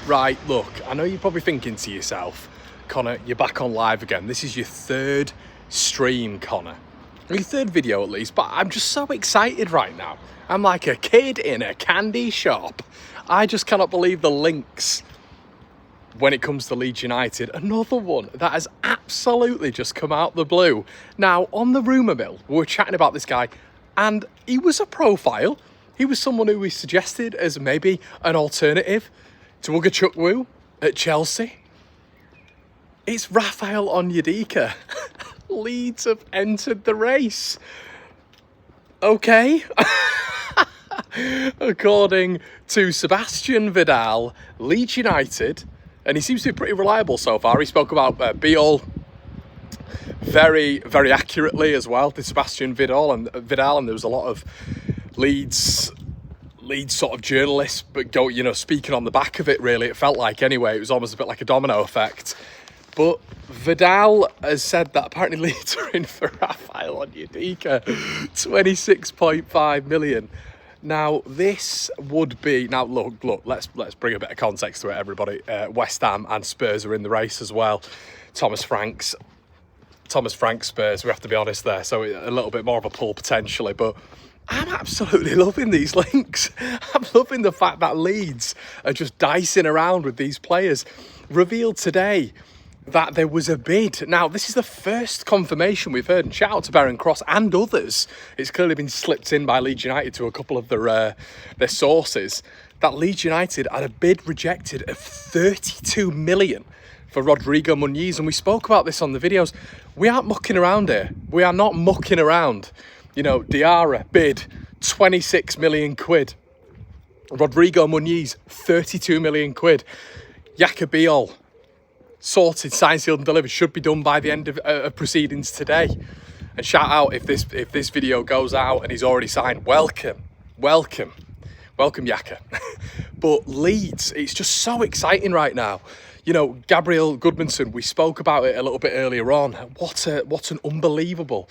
Right, look, I know you're probably thinking to yourself, Connor, you're back on live again. This is your third stream, Connor. Your third video at least, but I'm just so excited right now. I'm like a kid in a candy shop. I just cannot believe the links when it comes to Leeds United. Another one that has absolutely just come out the blue. Now, on the rumour mill, we were chatting about this guy, and he was a profile. He was someone who we suggested as maybe an alternative to Ugachukwu at Chelsea. It's Raphael Onyedika. Leeds have entered the race. Okay. According to Sebastian Vidal, Leeds United, and he seems to be pretty reliable so far. He spoke about Bijol very, very accurately as well, to Sebastian Vidal, and there was a lot of Leeds sort of journalists, but speaking on the back of it, really, it felt like anyway. It was almost a bit like a domino effect. But Vidal has said that apparently Leeds are in for Raphael Onyedika, 26.5 million. Now, this would be... Now, look, let's bring a bit of context to it, everybody. West Ham and Spurs are in the race as well. Thomas Frank's Spurs, we have to be honest there. So a little bit more of a pull potentially, but I'm absolutely loving these links. I'm loving the fact that Leeds are just dicing around with these players. Revealed today that there was a bid. Now, this is the first confirmation we've heard, and shout out to Baron Cross and others. It's clearly been slipped in by Leeds United to a couple of their sources, that Leeds United had a bid rejected of 32 million for Rodrigo Muniz, and we spoke about this on the videos. We aren't mucking around here. We are not mucking around. Diarra bid 26 million quid. Rodrigo Muniz, 32 million quid. Jaka Bijol, sorted, signed, sealed and delivered. Should be done by the end of proceedings today. And shout out if this video goes out and he's already signed. Welcome Jaka. But Leeds, it's just so exciting right now. Gabriel Goodmanson, we spoke about it a little bit earlier on. What an unbelievable...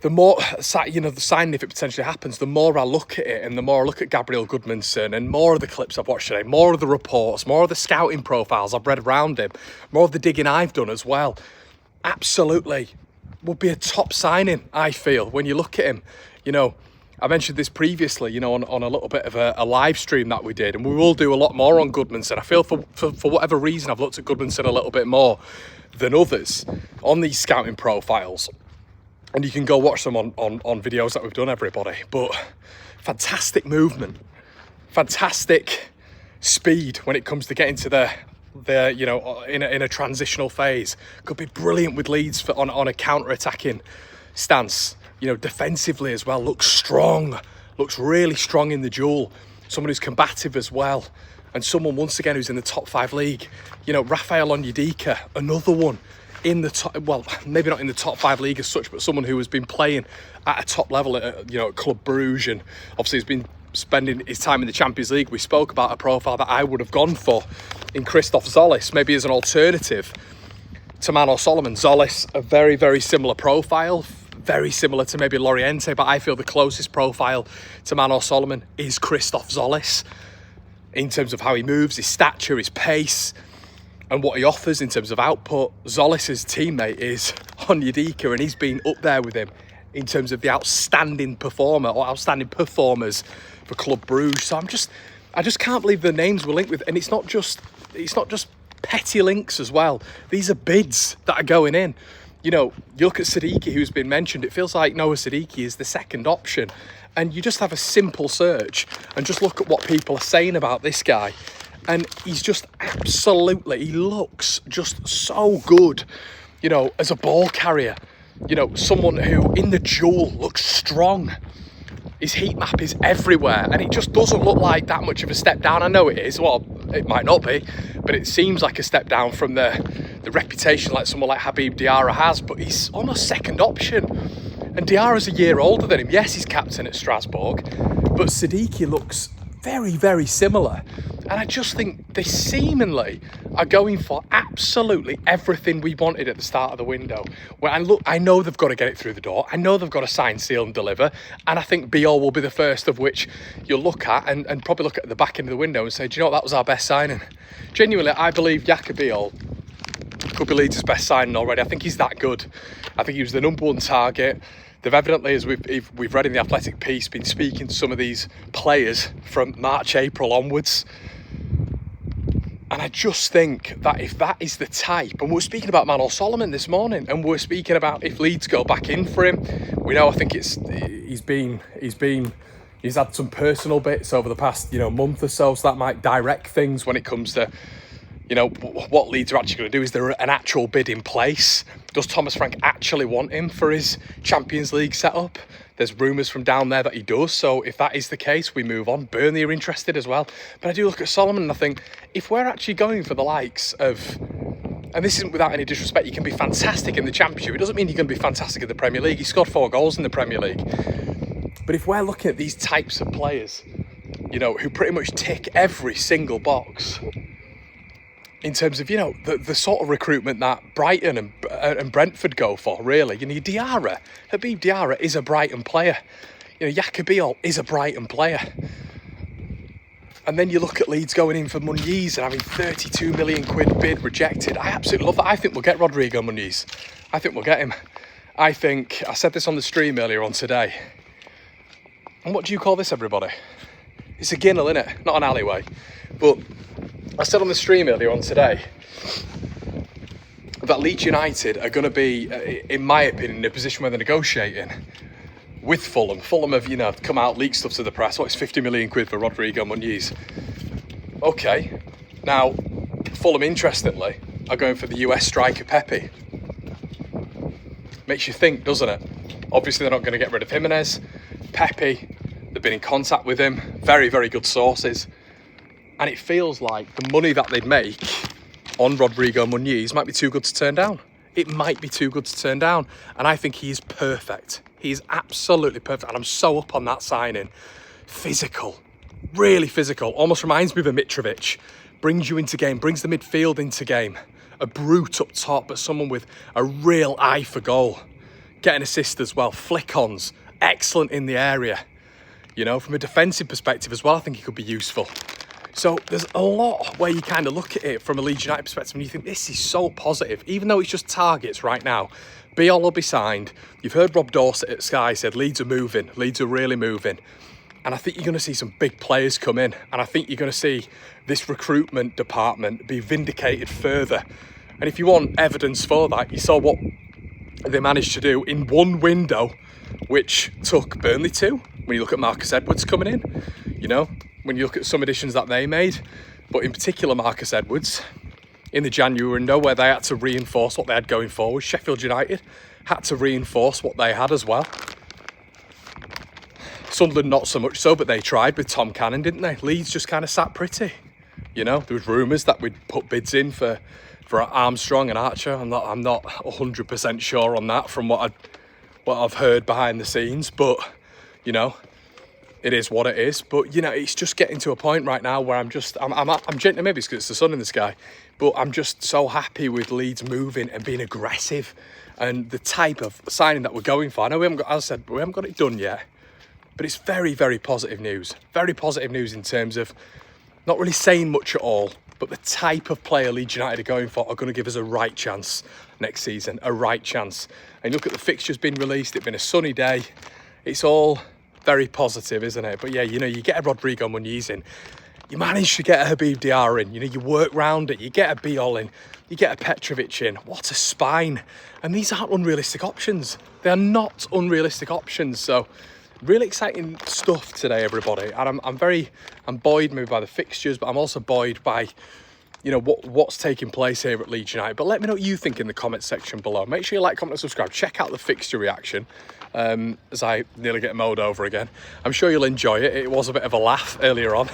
The more, the signing, if it potentially happens, the more I look at it and the more I look at Gabriel Goodmanson and more of the clips I've watched today, more of the reports, more of the scouting profiles I've read around him, more of the digging I've done as well. Absolutely would be a top signing, I feel, when you look at him. I mentioned this previously, on a little bit of a live stream that we did, and we will do a lot more on Goodmanson. I feel for whatever reason I've looked at Goodmanson a little bit more than others on these scouting profiles. And you can go watch them on videos that we've done, everybody. But fantastic movement, fantastic speed when it comes to getting to the in a transitional phase. Could be brilliant with Leeds on a counter-attacking stance. Defensively as well. Looks strong. Looks really strong in the duel. Someone who's combative as well. And someone, once again, who's in the top 5 league. Raphael Onyedika, another one. In the top, well, maybe not in the top 5 league as such, but someone who has been playing at a top level at Club Bruges, and obviously has been spending his time in the Champions League. We spoke about a profile that I would have gone for in Christoph Zolis, maybe as an alternative to Manor Solomon. Zolis, a very, very similar profile, very similar to maybe Loriente, but I feel the closest profile to Manor Solomon is Christoph Zolis in terms of how he moves, his stature, his pace, and what he offers in terms of output. Zolis's teammate is Onyedika, and he's been up there with him in terms of the outstanding performer or outstanding performers for Club Bruges. So I just can't believe the names were linked with, and it's not just petty links as well. These are bids that are going in. You look at Siddiqui, who's been mentioned. It feels like Noah Siddiqui is the second option, and you just have a simple search and just look at what people are saying about this guy. And he's just absolutely, he looks just so good, as a ball carrier. Someone who in the duel looks strong. His heat map is everywhere, and it just doesn't look like that much of a step down. I know it is, well, it might not be, but it seems like a step down from the reputation like someone like Habib Diarra has, but he's almost second option. And Diarra's a year older than him. Yes, he's captain at Strasbourg, but Siddiqui looks very, very similar. And I just think they seemingly are going for absolutely everything we wanted at the start of the window. I know they've got to get it through the door. I know they've got to sign, seal and deliver. And I think Bijol will be the first of which you'll look at and probably look at the back end of the window and say, do you know what, that was our best signing. Genuinely, I believe Jaka Bijol could be Leeds' best signing already. I think he's that good. I think he was the number one target. They've evidently, as we've read in the Athletic piece, been speaking to some of these players from March, April onwards. And I just think that if that is the type, and we're speaking about Manor Solomon this morning, and we're speaking about if Leeds go back in for him, we know I think he's had some personal bits over the past month or so that might direct things when it comes to what Leeds are actually going to do. Is there an actual bid in place? Does Thomas Frank actually want him for his Champions League setup? There's rumours from down there that he does. So if that is the case, we move on. Burnley are interested as well. But I do look at Solomon and I think, if we're actually going for the likes of, and this isn't without any disrespect, you can be fantastic in the Championship. It doesn't mean you're going to be fantastic in the Premier League. He scored 4 goals in the Premier League. But if we're looking at these types of players, who pretty much tick every single box, in terms of, the sort of recruitment that Brighton and Brentford go for, really. Habib Diarra is a Brighton player. Jaka Bijol is a Brighton player. And then you look at Leeds going in for Muniz and having 32 million quid bid rejected. I absolutely love that. I think we'll get Rodrigo Muniz. I think we'll get him. I said this on the stream earlier on today. And what do you call this, everybody? It's a ginnel, innit? Not an alleyway. But I said on the stream earlier on today that Leeds United are going to be, in my opinion, in a position where they're negotiating with Fulham. Fulham have, come out, leaked stuff to the press. It's 50 million quid for Rodrigo Muniz. Okay. Now, Fulham, interestingly, are going for the US striker Pepe. Makes you think, doesn't it? Obviously, they're not going to get rid of Jimenez. Pepe, they've been in contact with him. Very, very good sources. And it feels like the money that they'd make on Rodrigo Muniz might be too good to turn down. It might be too good to turn down. And I think he is perfect. He is absolutely perfect. And I'm so up on that signing. Physical. Really physical. Almost reminds me of a Mitrovic. Brings you into game. Brings the midfield into game. A brute up top, but someone with a real eye for goal. Getting assists as well. Flick-ons. Excellent in the area. From a defensive perspective as well, I think he could be useful. So there's a lot where you kind of look at it from a Leeds United perspective and you think this is so positive, even though it's just targets right now. Bijol will be signed. You've heard Rob Dorset at Sky said Leeds are moving. Leeds are really moving. And I think you're going to see some big players come in. And I think you're going to see this recruitment department be vindicated further. And if you want evidence for that, you saw what they managed to do in one window, which took Burnley 2. When you look at Marcus Edwards coming in, when you look at some additions that they made, but in particular Marcus Edwards, in the January window where they had to reinforce what they had going forward. Sheffield United had to reinforce what they had as well. Sunderland not so much so, but they tried with Tom Cannon, didn't they? Leeds just kind of sat pretty. There was rumours that we'd put bids in for Armstrong and Archer. I'm not 100% sure on that from what I've heard behind the scenes, but it is what it is. But it's just getting to a point right now where I'm gently, maybe it's because it's the sun in the sky, but I'm just so happy with Leeds moving and being aggressive and the type of signing that we're going for. I know we haven't got it done yet, but it's very, very positive news. Very positive news in terms of not really saying much at all, but the type of player Leeds United are going for are going to give us a right chance next season, a right chance. And look at the fixtures being released. It's been a sunny day. It's all very positive, isn't it? But yeah, you get a Rodrigo Muniz in. You manage to get a Habib Diarra in. You work round it. You get a Bijol in. You get a Petrovic in. What a spine. And these aren't unrealistic options. They are not unrealistic options. So really exciting stuff today, everybody. And I'm buoyed maybe by the fixtures, but I'm also buoyed by what's taking place here at Leeds United. But let me know what you think in the comment section below. Make sure you like, comment and subscribe. Check out the fixture reaction as I nearly get mowed over again. I'm sure you'll enjoy it. It was a bit of a laugh earlier on.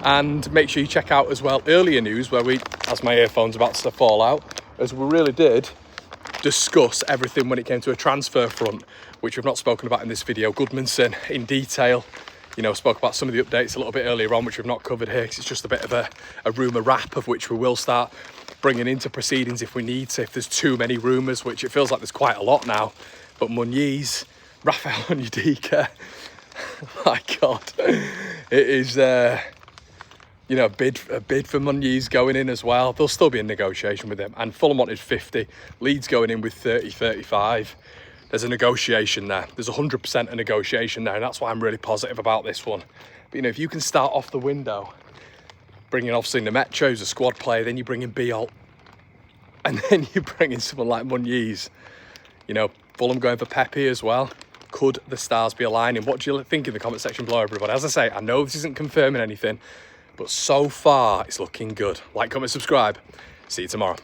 And make sure you check out as well earlier news where as my earphone's about to fall out, as we really did discuss everything when it came to a transfer front, which we've not spoken about in this video. Goodmanson in detail. You know, spoke about some of the updates a little bit earlier on, which we've not covered here, because it's just a bit of a rumour wrap, of which we will start bringing into proceedings if we need to, if there's too many rumours, which it feels like there's quite a lot now. But Muniz, Raphael Onyedika, my God, it is, you know, a bid for Muniz going in as well. There'll still be a negotiation with him. And Fulham wanted 50, Leeds going in with 30, 35. There's a negotiation there. There's 100% a negotiation there, and that's why I'm really positive about this one. But, you know, if you can start off the window, bringing obviously Nemetcho, who's a squad player, then you bring in Bijol, and then you bring in someone like Muniz. You know, Fulham going for Pepe as well. Could the stars be aligning? What do you think in the comment section below, everybody? As I say, I know this isn't confirming anything, but so far it's looking good. Like, comment, subscribe. See you tomorrow.